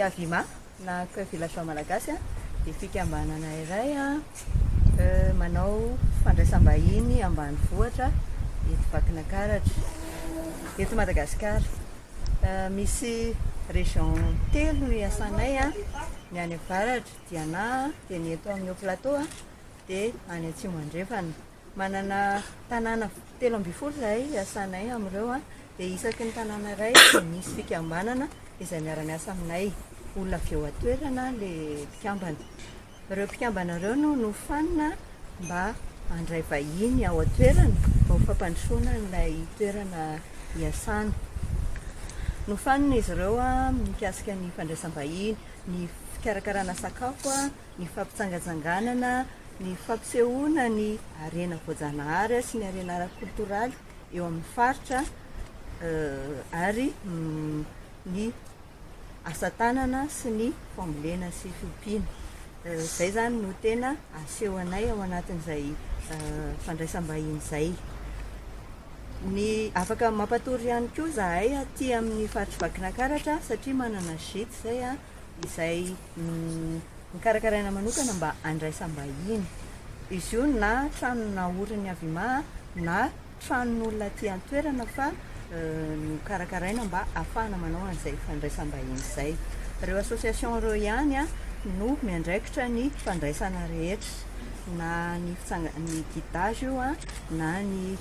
Avima na village malagasy dia fikambanana iray manao fandraisam-bahiny ambanivohitra eto Vakinakaratra, eto Madagasikara. Misy région telo iasanay, ny any avaratra Diana, dia ny eto amin'ny plateau dia any Atsimo Andrefana. Manana tanàna 12 zahay iasanay amin'ireo dia isaky ny tanàna iray misy fikambanana izay miara-miasa aminay. Olona avy eo atoerana le mpikambana. Ireo mpikambana ireo no nofanina mba handray vahiny ao atoerana mba ho fampandrosoana ilay toerana iasana. Nofanina izy ireo mikasika ny fandraisam-bahiny, ny fikarakarana sakafo, ny fampitsangantsanganana, ny fampisehoana ny harena voajanahary sy ny harena ara-kultoraly eo amin'ny faritra ary ny asa tanana sy ny fambolena sy fiompiana. Izay zany no tena asehoanay ao anatin'izay fandraisam-bahiny izay. Ny afaka mampatory ihany koa zahay aty amin'ny faritra Vakinakaratra satria manana gîte izay mikarakaraina manokana mba handraisam-bahiny. Izy io na trano naoriny Avima na tranon'olona aty an-toerana fa no karakaraina mba ahafahana manao an'izay fandraisam-bahiny izay. Ireo association ireo ihany no miandraikitra ny fandraisana rehetra, na ny guidage io na ny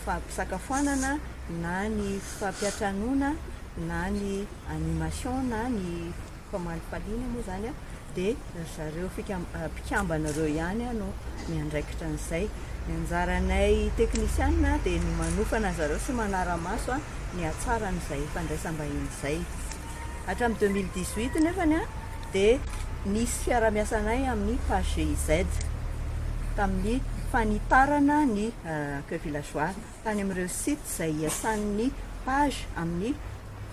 fampisakafoanana, na ny fampiatranoana, na ny animation, na ny famalifaliana moa zany dia zareo mpikambana ireo ihany no miandraikitra an'izay. Ny anjaranay teknisiana dia ny manofana zareo sy manara-maso ny hatsaran'izay fandraisam-bahiny izay. Hatramin'ny 2018 nefany dia nisy fiara-miasanay amin'ny page GIZ tamin'ny fanitarana ny que villageois tany amin'ireo site izay iasan'ny page amin'ny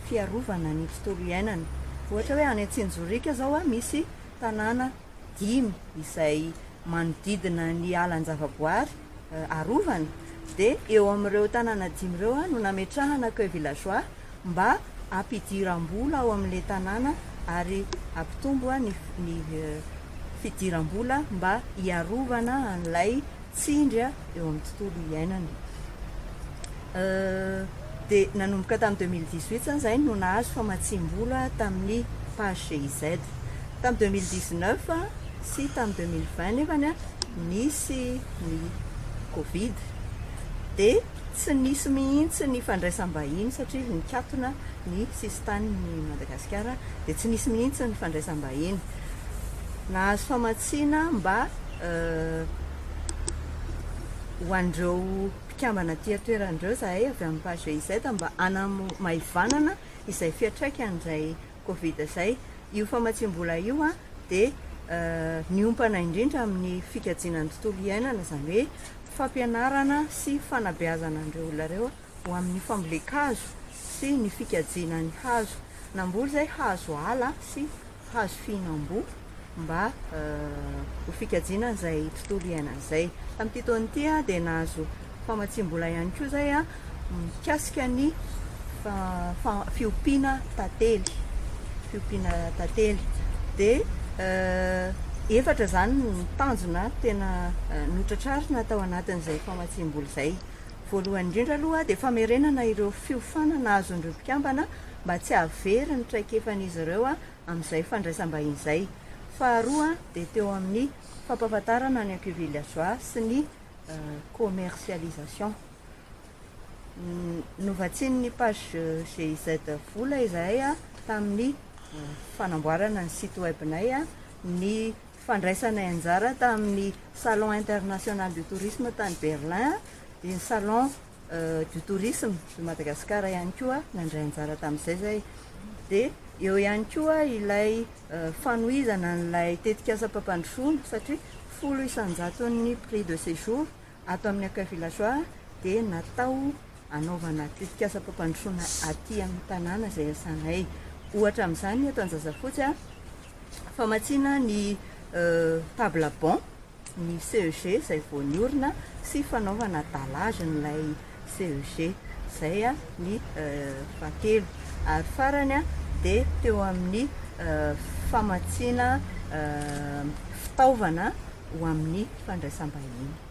fiarovana ny tontolo iainana. Ohatra hoe any Antsinjorika zao misy tanàna 5 izay manodidina ny alan-javaboary arovana, dia eo amin'ireo tanàna 5 ireo no nametrahana que villageois mba ampidiram-bola ao amin'ilay tanàna ary ampitombo ny fidiram-bola mba hiarovana an'ilay tsindry eo amin'ny tontolo iainana. Dia nanomboka tamin'ny 2018 zany izay no nahazo famatsim-bola tamin'ny page GIZ. Tamin'ny 2019 sy tamin'ny 2020 nefany nisy ny Covid dia tsy nisy mihitsy ny fandraisam-bahiny satria nikatona ny sistan'ny Madagasikara dia tsy nisy mihitsy ny fandraisam-bahiny. Nahazo famatsiana mba ho an'ireo mpikambana aty atoeran'ireo zahay avy amin'ny page GIZ mba hanamaivanana izay fiantraikan'izay Covid izay. Io famatsim-bola io dia niompana indrindra amin'ny fikajiana ny tontolo iainana, izany hoe fampianarana sy fanabeazana an'ireo olona ireo ho amin'ny famboleka-hazo sy ny fikajiana ny hazo, namboly izay hazo ala sy hazo fihinam-boa mba ho fikajiana izay tontolo iainana izay. Tamin'ity taona ity dia nahazo famatsim-bola ihany koa izay mikasika ny fiompiana tantely. Dia efatra zany ny tanjona tena notratrarina tao anatin'izay famatsim-bola izay. Voalohany indrindra aloha dia famerenana ireo fiofanana azon'ireo mpikambana mba tsy havery ny traikefan'izy ireo amin'izay fandraisam-bahiny izay. Faharoa dia teo amin'ny fampahafantarana ny que villageois sy ny commercialisation. Novatsiany ny page GIZ vola izahay tamin'ny fanamboarana ny site webnay, ny fandraisanay anjara tamin'ny salon international du tourisme tany Berlin, dia ny salon du tourisme de Madagasikara ihany koa nandray anjara tamin'izay zay. Dia eo ihany koa ilay fanohizana n'ilay tetikasa mpampandrosoana satria 10 isanjato ny prix de séjour ato amin'ny que villageois dia natao anaovana tetikasa mpampandrosoana aty amin'ny tanàna izay iasanay. Ohatra amin'izany eto Anjazafotsy famatsiana ny table bon ny CEG izay vao niorina sy fanaovana talazon'ilay CEG zay a ny fahatelo ary farany a dia teo amin'ny famatsiana fitaovana ho amin'ny fandraisam-bahiny.